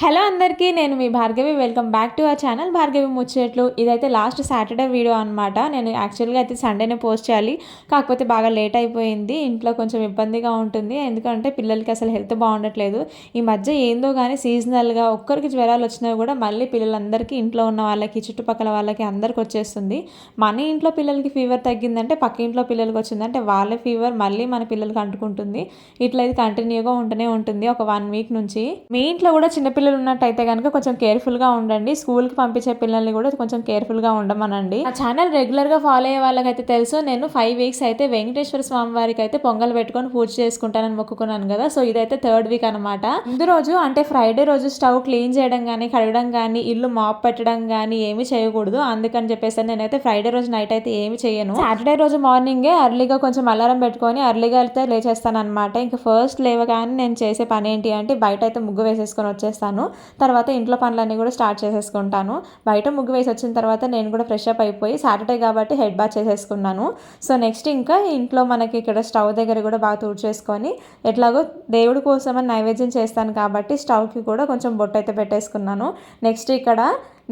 Hello అందరికీ, నేను మీ Bhargavi. Welcome back to our channel Bhargavi ముచ్చట్లు. ఇదైతే లాస్ట్ సాటర్డే వీడియో అనమాట. నేను యాక్చువల్గా అయితే సండేనే పోస్ట్ చేయాలి, కాకపోతే బాగా లేట్ అయిపోయింది. ఇంట్లో కొంచెం ఇబ్బందిగా ఉంటుంది, ఎందుకంటే పిల్లలకి అసలు హెల్త్ బాగుండట్లేదు. ఈ మధ్య ఏందో కానీ సీజనల్గా ఒక్కరికి జ్వరాలు వచ్చినా కూడా మళ్ళీ పిల్లలందరికీ, ఇంట్లో ఉన్న వాళ్ళకి, చుట్టుపక్కల వాళ్ళకి అందరికి వచ్చేస్తుంది. మన ఇంట్లో పిల్లలకి ఫీవర్ తగ్గిందంటే పక్క ఇంట్లో పిల్లలకి వచ్చిందంటే వాళ్ళ ఫీవర్ మళ్ళీ మన పిల్లలకి అంటుకుంటుంది. ఇట్లా ఇది కంటిన్యూగా ఉంటూనే ఉంటుంది ఒక 1 వీక్ నుంచి. మీ ఇంట్లో కూడా చిన్నపిల్లలు ఉన్నట్టయితే కనుక కొంచెం కేర్ఫుల్గా ఉండండి. స్కూల్కి పంపించే పిల్లల్ని కూడా కొంచెం కేర్ఫుల్గా ఉండమనండి. ఆ ఛానల్ రెగ్యులర్గా ఫాలో అయ్యే వాళ్ళకైతే తెలుసు, నేను 5 వీక్స్ అయితే వెంకటేశ్వర స్వామి వారికి అయితే పొంగల్ పెట్టుకొని పూజ చేసుకుంటానని మొక్కుకున్నాను కదా. సో ఇదైతే 3rd వీక్ అనమాట. ముందు రోజు అంటే ఫ్రైడే రోజు స్టవ్ క్లీన్ చేయడం కానీ, కడగడం కానీ, ఇల్లు మాప్ పెట్టడం కానీ ఏమీ చేయకూడదు. అందుకని చెప్పేసి నేనైతే ఫ్రైడే రోజు నైట్ అయితే ఏమి చేయను. సాటర్డే రోజు మార్నింగే అర్లీగా కొంచెం అలారం పెట్టుకొని అర్లీగా అయితే లేచేస్తాను అనమాట. ఇంకా ఫస్ట్ లేవగానే నేను చేసే పని ఏంటి అంటే బయట అయితే ముగ్గు వేసేసుకొని వచ్చేస్తాను. తర్వాత ఇంట్లో పనులన్నీ కూడా స్టార్ట్ చేసేసుకుంటాను. బయట ముగ్గు వేసి వచ్చిన తర్వాత నేను కూడా ఫ్రెష్ అప్ అయిపోయి, సాటర్డే కాబట్టి హెడ్ బాత్ చేసేసుకున్నాను. సో నెక్స్ట్ ఇంకా ఇంట్లో మనకి ఇక్కడ స్టవ్ దగ్గర కూడా బాగా తుడిచేసుకొని, ఎట్లాగో దేవుడి కోసం అని నైవేద్యం చేస్తాను కాబట్టి స్టవ్కి కూడా కొంచెం బొట్టు అయితే పెట్టేసుకున్నాను. నెక్స్ట్ ఇక్కడ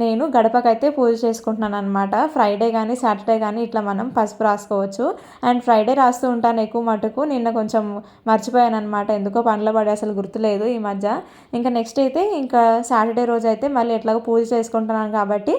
నేను గడపకైతే పూజ చేసుకుంటున్నాను అనమాట. ఫ్రైడే కానీ సాటర్డే కానీ ఇట్లా మనం పసుపు రాసుకోవచ్చు. అండ్ ఫ్రైడే రాస్తూ ఉంటాను ఎక్కువ మటుకు. నిన్న కొంచెం మర్చిపోయాను అనమాట, ఎందుకో పనిలో పడి అసలు గుర్తులేదు ఈ మధ్య. ఇంకా నెక్స్ట్ అయితే ఇంకా సాటర్డే రోజు అయితే మళ్ళీ ఎట్లాగో పూజ చేసుకుంటున్నాను కాబట్టి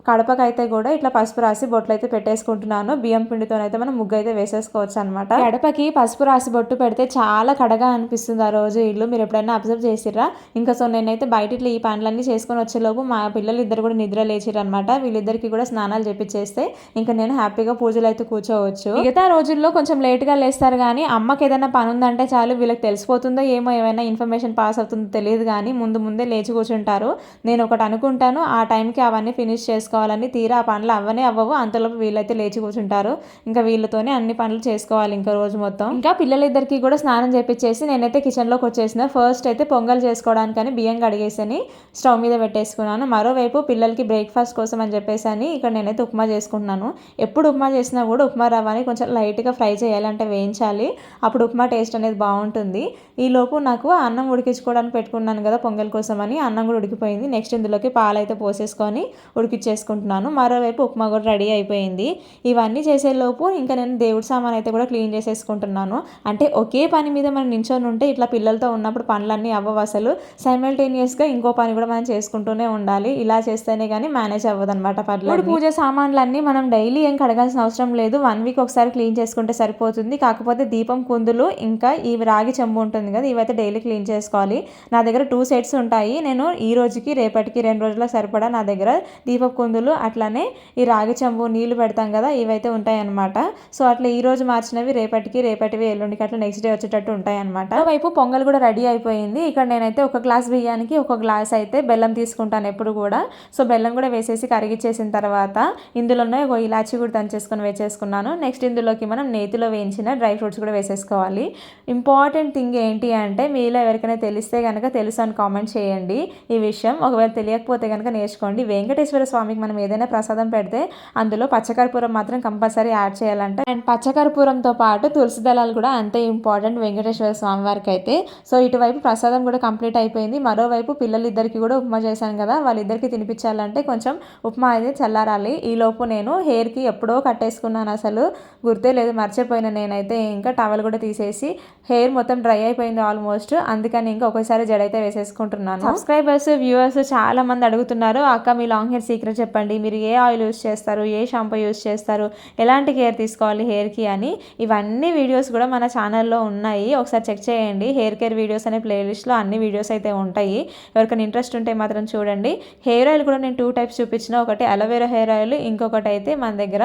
కడపకైతే కూడా ఇట్లా పసుపు రాసి బొట్లు అయితే పెట్టేసుకుంటున్నాను. బియ్యం పిండితోనైతే మనం ముగ్గు అయితే వేసేసుకోవచ్చు అనమాట. గడపకి పసుపు రాసి బొట్టు పెడితే చాలా కడగా అనిపిస్తుంది ఆ రోజు ఇల్లు. మీరు ఎప్పుడైనా అబ్జర్వ్ చేసిర్రా? ఇంకా సో నేనైతే బయట ఇట్లా ఈ పనులన్నీ చేసుకొని వచ్చేలోపు మా పిల్లలు ఇద్దరు కూడా నిద్ర లేచిర్రు అనమాట. వీళ్ళిద్దరికి కూడా స్నానాలు చేపిచ్చేస్తే ఇంకా నేను హ్యాపీగా పూజలు అయితే కూర్చోవచ్చు. మిగతా రోజుల్లో కొంచెం లేట్గా లేస్తారు కానీ అమ్మకి ఏదైనా పని ఉందంటే చాలు, వీళ్ళకి తెలిసిపోతుందో ఏమో, ఏమైనా ఇన్ఫర్మేషన్ పాస్ అవుతుందో తెలియదు కానీ ముందే లేచి కూర్చుంటారు. నేను ఒకటి అనుకుంటాను, ఆ టైంకి అవన్నీ ఫినిష్ చేసుకోవాలి చేసుకోవాలని, తీరా ఆ పనులు అవ్వవు. అంతలోపు వీళ్ళైతే లేచి కూర్చుంటారు. ఇంకా వీళ్ళతోనే అన్ని పనులు చేసుకోవాలి ఇంకా రోజు మొత్తం. ఇంకా పిల్లలిద్దరికి కూడా స్నానం చేపించేసి నేనైతే కిచెన్లోకి వచ్చేసిన. ఫస్ట్ అయితే పొంగల్ చేసుకోవడానికని బియ్యం కడిగేసి స్టవ్ మీద పెట్టేసుకున్నాను. మరోవైపు పిల్లలకి బ్రేక్ఫాస్ట్ కోసం అని చెప్పేసి ఇక్కడ నేనైతే ఉప్మా చేసుకుంటున్నాను. ఎప్పుడు ఉప్మా చేసినా కూడా ఉప్మా రవ్వని కొంచెం లైట్గా ఫ్రై చేయాలి, అంటే వేయించాలి. అప్పుడు ఉప్మా టేస్ట్ అనేది బాగుంటుంది. ఈ లోపు నాకు అన్నం ఉడికించుకోవడానికి పెట్టుకున్నాను కదా పొంగల్ కోసం అని, అన్నం కూడా ఉడికిపోయింది. నెక్స్ట్ ఇందులోకి పాలు అయితే పోసేసుకొని ఉడికిచ్చేసుకుంటున్నాను. మరోవైపు ఉప్మా కూడా రెడీ అయిపోయింది. ఇవన్నీ చేసేలోపు ఇంకా నేను దేవుడి సామాన్ అయితే కూడా క్లీన్ చేసేసుకుంటున్నాను. అంటే ఒకే పని మీద మనం నించొని ఉంటే ఇట్లా పిల్లలతో ఉన్నప్పుడు పనులన్నీ అవ్వవు అసలు. సైమల్టేనియస్గా ఇంకో పని కూడా మనం చేసుకుంటూనే ఉండాలి. ఇలా చేస్తేనే కానీ మేనేజ్ అవ్వదు అనమాట పనులు. పూజ సామాన్లన్నీ మనం డైలీ ఏం కడగాల్సిన అవసరం లేదు. 1 వీక్ ఒకసారి క్లీన్ చేసుకుంటే సరిపోతుంది. కాకపోతే దీపం కుందులు ఇంకా ఈ రాగి చెంబు ఉంటుంది కదా, ఇవైతే డైలీ క్లీన్ చేసుకోవాలి. నా దగ్గర 2 సెట్స్ ఉంటాయి. నేను ఈ రోజుకి రేపటికి 2 రోజులకు సరిపడా నా దగ్గర దీపం కుందులు, అట్లానే ఈ రాగి చెంబు నీళ్లు పెడతాం కదా, ఇవైతే ఉంటాయి అనమాట. సో అట్లా ఈ రోజు మార్చినవి రేపటివి ఎల్లుండికి అట్లా నెక్స్ట్ డే వచ్చేటట్టు ఉంటాయి అనమాట. వైపు పొంగల్ కూడా రెడీ అయిపోయింది. ఇక్కడ నేనైతే 1 గ్లాస్ బియ్యానికి 1 గ్లాస్ అయితే బెల్లం తీసుకుంటాను ఎప్పుడు కూడా. సో బెల్లం కూడా వేసేసి కరిగిచ్చేసిన తర్వాత ఇందులోనే ఒక ఇలాచి కూడా దంచేసుకొని వేసేసుకున్నాను. నెక్స్ట్ ఇందులోకి మనం నేతిలో వేయించిన డ్రై ఫ్రూట్స్ కూడా వేసేసుకోవాలి. ఇంపార్టెంట్ థింగ్ ఏంటి అంటే, మీలో ఎవరికైనా తెలిస్తే కనుక తెలుసు అని కామెంట్ చేయండి ఈ విషయం. ఒకవేళ తెలియకపోతే కనుక నేర్చుకోండి. వెంకటేశ్వర స్వామికి మనం ఏదైనా ప్రసాదం పెడితే అందులో పచ్చకర్పూరం మాత్రం కంపల్సరీ యాడ్ చేయాలంట. అండ్ పచ్చకర్పూరంతో పాటు తులసి దళాలు కూడా అంతే ఇంపార్టెంట్ వెంకటేశ్వర స్వామి వారికి అయితే. సో ఇటువైపు ప్రసాదం కూడా కంప్లీట్ అయిపోయింది. మరోవైపు పిల్లలిద్దరికి కూడా ఉప్మా చేశాను కదా, వాళ్ళిద్దరికి తినిపించాలంటే కొంచెం ఉప్మా అయితే చల్లారాలి. ఈ లోపు నేను హెయిర్కి ఎప్పుడో కట్టేసుకున్నాను, అసలు గుర్తే లేదు, మర్చిపోయిన. నేనైతే ఇంకా టవల్ కూడా తీసేసి హెయిర్ మొత్తం డ్రై అయిపోయింది ఆల్మోస్ట్. అందుకని ఇంకా ఒకేసారి జడ అయితే వేసేసుకుంటున్నాను. సబ్స్క్రైబర్స్, వ్యూవర్స్ చాలా మంది అడుగుతున్నారు, అక్క మీ లాంగ్ హెయిర్ సీక్రెట్ చెప్పండి, మీరు ఏ ఆయిల్ యూస్ చేస్తారు, ఏ షాంపూ యూస్ చేస్తారు, ఎలాంటి కేర్ తీసుకోవాలి హెయిర్కి అని. ఇవన్నీ వీడియోస్ కూడా మన ఛానల్లో ఉన్నాయి, ఒకసారి చెక్ చేయండి. హెయిర్ కేర్ వీడియోస్ అనే ప్లేలిస్ట్లో అన్ని వీడియోస్ అయితే ఉంటాయి. ఎవరికైనా ఇంట్రెస్ట్ ఉంటే మాత్రం చూడండి. హెయిర్ ఆయిల్ కూడా నేను 2 టైప్స్ చూపించిన, ఒకటి అలోవెరా హెయిర్ ఆయిల్, ఇంకొకటి అయితే మన దగ్గర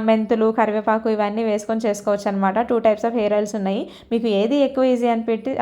మెంతులు, కరివేపాకు ఇవన్నీ వేసుకొని చేసుకోవచ్చు అనమాట. 2 టైప్స్ ఆఫ్ హెయిర్ ఆయిల్స్ ఉన్నాయి. మీకు ఏది ఎక్కువ ఈజీ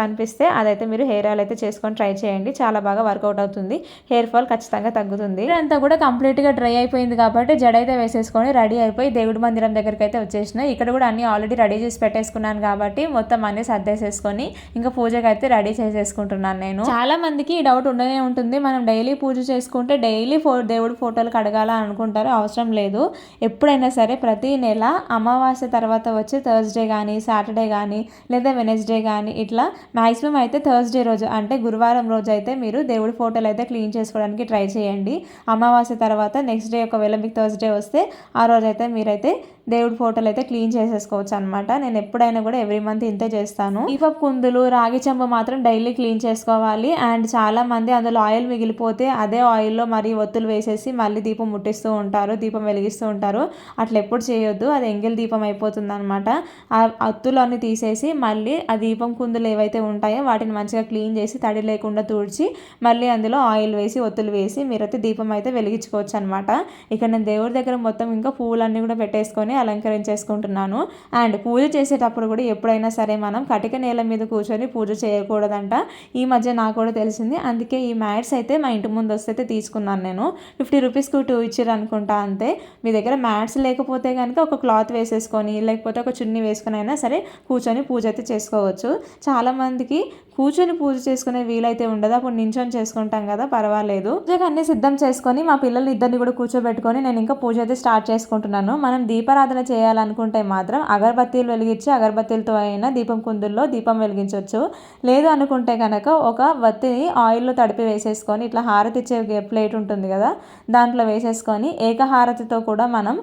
అనిపిస్తే అదైతే మీరు హెయిర్ ఆయిల్ అయితే చేసుకొని ట్రై చేయండి. చాలా బాగా వర్కౌట్ అవుతుంది, హెయిర్ ఫాల్ ఖచ్చితంగా తగ్గుతుంది. ఇదంతా కూడా కంప్లీట్ కంప్లీట్గా డ్రై అయిపోయింది కాబట్టి జడ అయితే వేసేసుకొని రెడీ అయిపోయి దేవుడి మందిరం దగ్గరికి అయితే వచ్చేసిన. ఇక్కడ కూడా అన్ని ఆల్రెడీ రెడీ చేసి పెట్టేసుకున్నాను కాబట్టి మొత్తం అన్ని సర్దేసేసుకొని ఇంకా పూజకి అయితే రెడీ చేసేసుకుంటున్నాను నేను. చాలా మందికి ఈ డౌట్ ఉండనే ఉంటుంది, మనం డైలీ పూజ చేసుకుంటే డైలీ దేవుడి ఫోటోలు కడగాల అనుకుంటారు. అవసరం లేదు. ఎప్పుడైనా సరే ప్రతి నెల అమావాస్య తర్వాత వచ్చే థర్స్డే కానీ సాటర్డే కానీ లేదా వెనస్డే కానీ ఇట్లా మ్యాక్సిమం అయితే థర్స్డే రోజు అంటే గురువారం రోజు అయితే మీరు దేవుడి ఫోటోలు అయితే క్లీన్ చేసుకోవడానికి ట్రై చేయండి. అమావాస్య తర్వాత నెక్స్ట్ డే ఒకవేళ మీకు థర్స్డే వస్తే ఆ రోజు అయితే మీరైతే దేవుడి ఫోటోలు అయితే క్లీన్ చేసేసుకోవచ్చు అనమాట. నేను ఎప్పుడైనా కూడా ఎవ్రీ మంత్ ఇంతే చేస్తాను. దీపపు కుందులు రాగి చెంబు మాత్రం డైలీ క్లీన్ చేసుకోవాలి. అండ్ చాలా మంది అందులో ఆయిల్ మిగిలిపోతే అదే ఆయిల్లో మరి ఒత్తులు వేసేసి మళ్ళీ దీపం ముట్టిస్తూ ఉంటారు, దీపం వెలిగిస్తూ ఉంటారు. అట్లా ఎప్పుడు చేయొద్దు, అది ఎంగిల్ దీపం అయిపోతుంది అనమాట. ఆ ఒత్తులు అన్ని తీసేసి మళ్ళీ ఆ దీపం కుందులు ఏవైతే ఉంటాయో వాటిని మంచిగా క్లీన్ చేసి తడి లేకుండా తుడిచి మళ్ళీ అందులో ఆయిల్ వేసి ఒత్తులు వేసి మీరైతే దీపం అయితే వెలిగించుకోవచ్చు అనమాట. ఇక్కడ నేను దేవుడి దగ్గర మొత్తం ఇంకా పువ్వులన్నీ కూడా పెట్టేసుకొని అలంకరించేసుకుంటున్నాను. అండ్ పూజ చేసేటప్పుడు కూడా ఎప్పుడైనా సరే మనం కటిక నేల మీద కూర్చొని పూజ చేయకూడదంట. ఈ మధ్య నాకు కూడా తెలిసింది. అందుకే ఈ మ్యాట్స్ అయితే మా ఇంటి ముందు వస్తే తీసుకున్నాను నేను. 50 రూపీస్కి 2 ఇచ్చారు అనుకుంటా అంతే. మీ దగ్గర మ్యాట్స్ లేకపోతే కనుక ఒక క్లాత్ వేసేసుకొని లేకపోతే ఒక చున్నీ వేసుకొని అయినా సరే కూర్చొని పూజ అయితే చేసుకోవచ్చు. చాలామందికి కూర్చొని పూజ చేసుకునే వీలైతే ఉండదు, అప్పుడు నించొని చేసుకుంటాం కదా, పర్వాలేదు. పూజకు అన్ని సిద్ధం చేసుకొని మా పిల్లలు ఇద్దరిని కూడా కూర్చోబెట్టుకొని నేను ఇంకా పూజ అయితే స్టార్ట్ చేసుకుంటున్నాను. మనం దీపారాధన చేయాలనుకుంటే మాత్రం అగరబత్తీలు వెలిగించి అగరబత్తీలతో అయినా దీపం కుందుల్లో దీపం వెలిగించవచ్చు. లేదు అనుకుంటే కనుక ఒక వత్తిని ఆయిల్లో తడిపి వేసేసుకొని ఇట్లా హారతి ఇచ్చే ప్లేట్ ఉంటుంది కదా, దాంట్లో వేసేసుకొని ఏకహారతితో కూడా మనం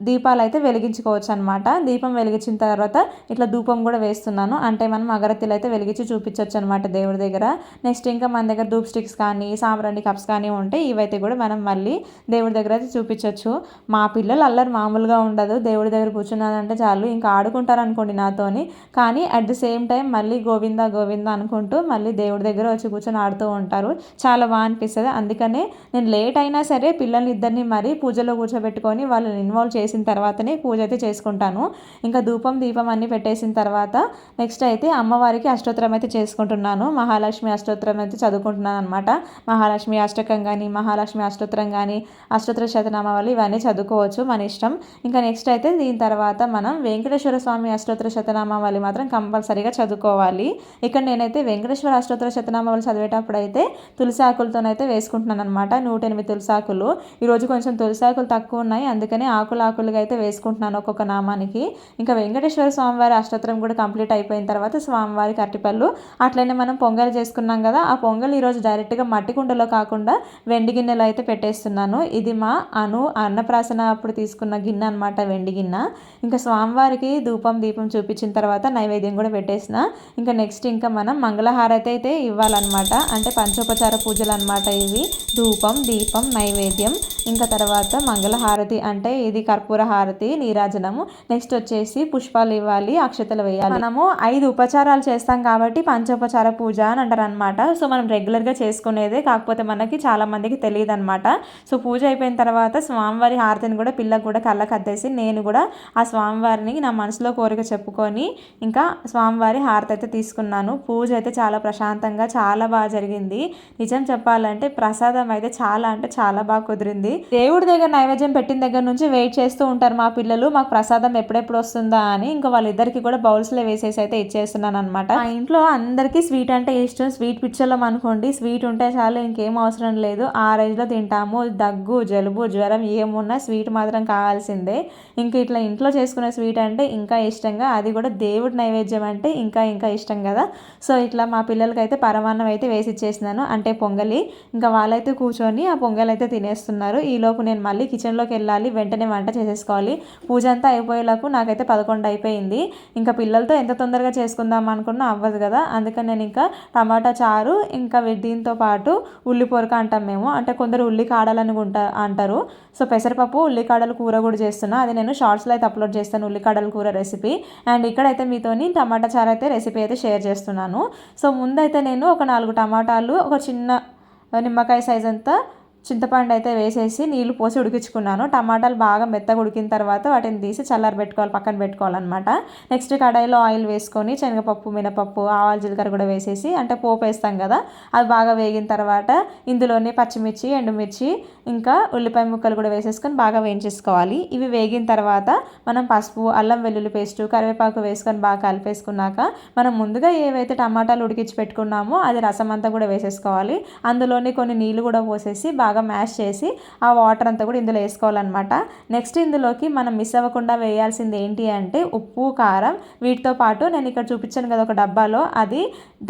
దీపాలు అయితే వెలిగించుకోవచ్చు అనమాట. దీపం వెలిగించిన తర్వాత ఇట్లా ధూపం కూడా వేస్తున్నాను, అంటే మనం అగరత్తిలు అయితే వెలిగించి చూపించవచ్చు అనమాట దేవుడి దగ్గర. నెక్స్ట్ ఇంకా మన దగ్గర ధూప్ స్టిక్స్ కానీ సాంబ్రాణి కప్స్ కానీ ఉంటాయి, ఇవైతే కూడా మనం మళ్ళీ దేవుడి దగ్గర అయితే చూపించవచ్చు. మా పిల్లలు అల్లరి మామూలుగా ఉండదు, దేవుడి దగ్గర కూర్చున్నానంటే చాలు ఇంకా ఆడుకుంటారు అనుకోండి నాతోని. కానీ అట్ ది సేమ్ టైం మళ్ళీ గోవిందా గోవిందా అనుకుంటూ మళ్ళీ దేవుడి దగ్గర వచ్చి కూర్చొని ఆడుతూ ఉంటారు. చాలా బాగా అనిపిస్తుంది. అందుకనే నేను లేట్ అయినా సరే పిల్లల్ని ఇద్దరిని మరి పూజలో కూర్చోబెట్టుకొని వాళ్ళని ఇన్వాల్వ్ చేసిన తర్వాతనే పూజ అయితే చేసుకుంటాను. ఇంకా ధూపం దీపం అన్ని పెట్టేసిన తర్వాత నెక్స్ట్ అయితే అమ్మవారికి అష్టోత్తరం అయితే చేసుకుంటున్నాను. మహాలక్ష్మి అష్టోత్తరం అయితే చదువుకుంటున్నాను అనమాట. మహాలక్ష్మి అష్టకం కానీ మహాలక్ష్మి అష్టోత్తరం కానీ అష్టోత్తర శతనామావళి ఇవన్నీ చదువుకోవచ్చు, మన ఇష్టం. ఇంకా నెక్స్ట్ అయితే దీని తర్వాత మనం వెంకటేశ్వర స్వామి అష్టోత్తర శతనామావళి మాత్రం కంపల్సరీగా చదువుకోవాలి. ఇక్కడ నేనైతే వెంకటేశ్వర అష్టోత్తర శతనామావళి చదివేటప్పుడు అయితే తులసి ఆకులతోనైతే వేసుకుంటున్నాను అనమాట. 108 తులసి ఆకులు. ఈరోజు కొంచెం తులసి ఆకులు తక్కువ ఉన్నాయి, అందుకనే ఆకులుగా అయితే వేసుకుంటున్నాను ఒక్కొక్క నామానికి. ఇంకా వెంకటేశ్వర స్వామివారి అష్టోత్తరం కూడా కంప్లీట్ అయిపోయిన తర్వాత స్వామివారికి అరటిపళ్ళు, అట్లనే మనం పొంగల్ చేసుకున్నాం కదా, ఆ పొంగల్ ఈరోజు డైరెక్ట్గా మట్టి కుండలో కాకుండా వెండి గిన్నెలో అయితే పెట్టేస్తున్నాను. ఇది మా అన్నప్రాసన అప్పుడు తీసుకున్న గిన్నె అనమాట, వెండి గిన్నె. ఇంకా స్వామివారికి ధూపం దీపం చూపించిన తర్వాత నైవేద్యం కూడా పెట్టేసిన. ఇంకా నెక్స్ట్ ఇంకా మనం మంగళహారతి అయితే ఇవ్వాలన్నమాట, అంటే పంచోపచార పూజలు అనమాట ఇవి. ధూపం దీపం నైవేద్యం, ఇంకా తర్వాత మంగళహారతి అంటే ఇది కర్పూర హారతి నీరాజనము. నెక్స్ట్ వచ్చేసి పుష్పాలు ఇవ్వాలి, అక్షతలు వేయాలి. మనము 5 ఉపచారాలు చేస్తాం కాబట్టి పంచోపచార పూజ అని అంటారు అనమాట. సో మనం రెగ్యులర్గా చేసుకునేదే, కాకపోతే మనకి చాలా మందికి తెలియదు అనమాట. సో పూజ అయిపోయిన తర్వాత స్వామివారి హారతిని కూడా పిల్లకు కూడా కళ్ళకు అద్దేసి నేను కూడా ఆ స్వామివారిని నా మనసులో కోరిక చెప్పుకొని ఇంకా స్వామివారి హారతి అయితే తీసుకున్నాను. పూజ అయితే చాలా ప్రశాంతంగా చాలా బాగా జరిగింది. నిజం చెప్పాలంటే ప్రసాదం అయితే చాలా అంటే చాలా బాగా కుదిరింది. దేవుడి దగ్గర నైవేద్యం పెట్టిన దగ్గర నుంచి వెయిట్ చేస్తూ ఉంటారు మా పిల్లలు, మాకు ప్రసాదం ఎప్పుడెప్పుడు వస్తుందా అని. ఇంకా వాళ్ళిద్దరికి కూడా బౌల్స్లో వేసేసి అయితే ఇచ్చేస్తున్నాను అనమాట. మా ఇంట్లో అందరికీ స్వీట్ అంటే ఇష్టం. స్వీట్ పిచ్చర్లం అనుకోండి, స్వీట్ ఉంటే చాలు, ఇంకేం అవసరం లేదు. ఆ రేంజ్లో తింటాము. దగ్గు జలుబు జ్వరం ఏమున్నా స్వీట్ మాత్రం కావాల్సిందే. ఇంక ఇట్లా ఇంట్లో చేసుకునే స్వీట్ అంటే ఇంకా ఇష్టంగా, అది కూడా దేవుడి నైవేద్యం అంటే ఇంకా ఇంకా ఇష్టం కదా. సో ఇట్లా మా పిల్లలకైతే పరమాన్నం అయితే వేసి ఇచ్చేసినాను, అంటే పొంగలి. ఇంకా వాళ్ళైతే కూర్చొని ఆ పొంగల్ అయితే తినేస్తున్నారు. ఈలోపు నేను మళ్ళీ కిచెన్లోకి వెళ్ళాలి, వెంటనే వంట చేసేసుకోవాలి. పూజ అంతా అయిపోయేలాకు నాకైతే 11 అయిపోయింది. ఇంకా పిల్లలతో ఎంత తొందరగా చేసుకుందాం అనుకున్నా అవ్వదు కదా, అందుకని నేను ఇంకా టమాటా చారు ఇంకా దీంతో పాటు ఉల్లి పొరక అంటాం మేము, అంటే కొందరు ఉల్లి కాడలని అంటారు. సో పెసరపప్పు ఉల్లికాడలు కూర కూడా చేస్తున్నా, అది నేను షార్ట్స్లో అయితే అప్లోడ్ చేస్తాను, ఉల్లికాడల కూర రెసిపీ. అండ్ ఇక్కడైతే మీతోని టమాటా చారు అయితే రెసిపీ అయితే షేర్ చేస్తున్నాను. సో ముందైతే నేను ఒక 4 టమాటాలు, ఒక చిన్న నిమ్మకాయ సైజ్ అంతా చింతపండు అయితే వేసేసి నీళ్లు పోసి ఉడికించుకున్నాను. టమాటాలు బాగా మెత్తగా ఉడికిన తర్వాత వాటిని తీసి చల్లారబెట్టుకోవాలి, పక్కన పెట్టుకోవాలన్నమాట. నెక్స్ట్ కడాయిలో ఆయిల్ వేసుకొని శనగపప్పు, మినపప్పు, ఆవాలు, జీలకర్ర కూడా వేసేసి అంటే పోపు వేస్తాం కదా, అది బాగా వేగిన తర్వాత ఇందులోనే పచ్చిమిర్చి, ఎండుమిర్చి ఇంకా ఉల్లిపాయ ముక్కలు కూడా వేసేసుకొని బాగా వేయించేసుకోవాలి. ఇవి వేగిన తర్వాత మనం పసుపు, అల్లం వెల్లుల్లి పేస్టు, కరివేపాకు వేసుకొని బాగా కలిపేసుకున్నాక మనం ముందుగా ఏవైతే టమాటాలు ఉడికించి పెట్టుకున్నామో అది రసం అంతా కూడా వేసేసుకోవాలి. అందులోనే కొన్ని నీళ్ళు కూడా పోసేసి బాగా మ్యాష్ చేసి ఆ వాటర్ అంతా కూడా ఇందులో వేసుకోవాలన్నమాట. నెక్స్ట్ ఇందులోకి మనం మిస్ అవ్వకుండా వేయాల్సింది ఏంటి అంటే ఉప్పు, కారం. వీటితో పాటు నేను ఇక్కడ చూపించాను కదా ఒక డబ్బాలో, అది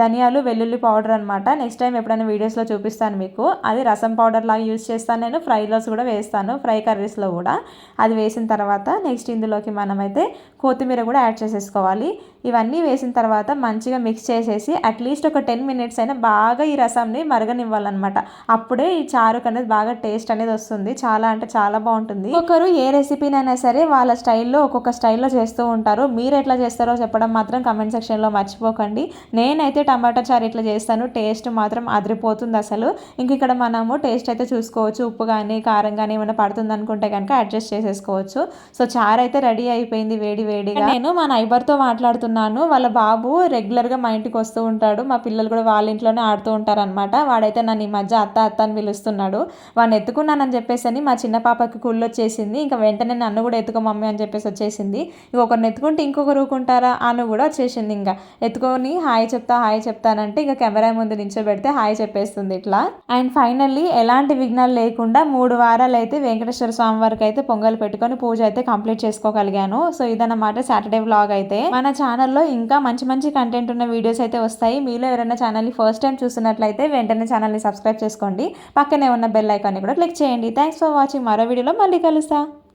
ధనియాలు, వెల్లుల్లి పౌడర్ అనమాట. నెక్స్ట్ టైం ఎప్పుడైనా వీడియోస్లో చూపిస్తాను మీకు. అది రసం పౌడర్ లాగా యూజ్ చేస్తాను నేను, ఫ్రైలోస్ కూడా వేస్తాను, ఫ్రై కర్రీస్లో కూడా. అది వేసిన తర్వాత నెక్స్ట్ ఇందులోకి మనమైతే కొత్తిమీర కూడా యాడ్ చేసేసుకోవాలి. ఇవన్నీ వేసిన తర్వాత మంచిగా మిక్స్ చేసేసి అట్లీస్ట్ ఒక 10 మినిట్స్ అయినా బాగా ఈ రసంని మరగనివ్వాలన్నమాట. అప్పుడే ఈ చారుకు అనేది బాగా టేస్ట్ అనేది వస్తుంది. చాలా అంటే చాలా బాగుంటుంది. ఒకరు ఏ రెసిపీనైనా సరే వాళ్ళ స్టైల్లో ఒక్కొక్క స్టైల్లో చేస్తూ ఉంటారు. మీరు ఎట్లా చేస్తారో చెప్పడం మాత్రం కమెంట్ సెక్షన్లో మర్చిపోకండి. నేనైతే టమాటా చారు ఇట్లా చేస్తాను, టేస్ట్ మాత్రం అదిరిపోతుంది అసలు. ఇంక ఇక్కడ మనము టేస్ట్ అయితే చూసుకోవచ్చు, ఉప్పు కానీ కారం కానీ ఏమైనా పడుతుంది అనుకుంటే కనుక అడ్జస్ట్ చేసేసుకోవచ్చు. సో చారు అయితే రెడీ అయిపోయింది వేడి వేడిగా. నేను మా నైబర్తో మాట్లాడుతున్నాను. వాళ్ళ బాబు రెగ్యులర్గా మా ఇంటికి వస్తూ ఉంటాడు, మా పిల్లలు కూడా వాళ్ళ ఇంట్లోనే ఆడుతూ ఉంటారు అనమాట. వాడైతే నన్ను ఈ మధ్య అత్త అత్త అని పిలుస్తున్నాడు. వాడిని ఎత్తుకున్నానని చెప్పేసి మా చిన్న పాపకి కుళ్ళు వచ్చేసింది. ఇంకా వెంటనే నన్ను కూడా ఎత్తుకో మమ్మీ అని చెప్పేసి వచ్చేసింది. ఒకరిని ఎత్తుకుంటే ఇంకొకరు ఊరుకుంటారా అని కూడా వచ్చేసింది. ఇంకా ఎత్తుకొని హాయ్ చెప్తానంటే ఇంకా కెమెరా ముందు నించోబెడితే హాయ్ చెప్పేస్తుంది ఇట్లా. అండ్ ఫైనల్లీ ఎలాంటి విఘ్నాలు లేకుండా 3 వారాలు అయితే వెంకటేశ్వర స్వామి వారికి అయితే పొంగల్ పెట్టుకొని పూజ అయితే కంప్లీట్ చేసుకోగలిగాను. సో ఇదన్నమాట సాటర్డే వ్లాగ్ అయితే. మన ఛానల్లో ఇంకా మంచి మంచి కంటెంట్ ఉన్న వీడియోస్ అయితే వస్తాయి. మీలో ఎవరైనా ఛానల్ని ఫస్ట్ టైం చూస్తున్నట్లయితే వెంటనే ఛానల్ని సబ్స్క్రైబ్ చేసుకోండి. పక్కనే ఉన్న బెల్ ఐకాన్ని కూడా క్లిక్ చేయండి. Thanks for watching. మరో వీడియోలో మళ్ళీ కలుస్తా.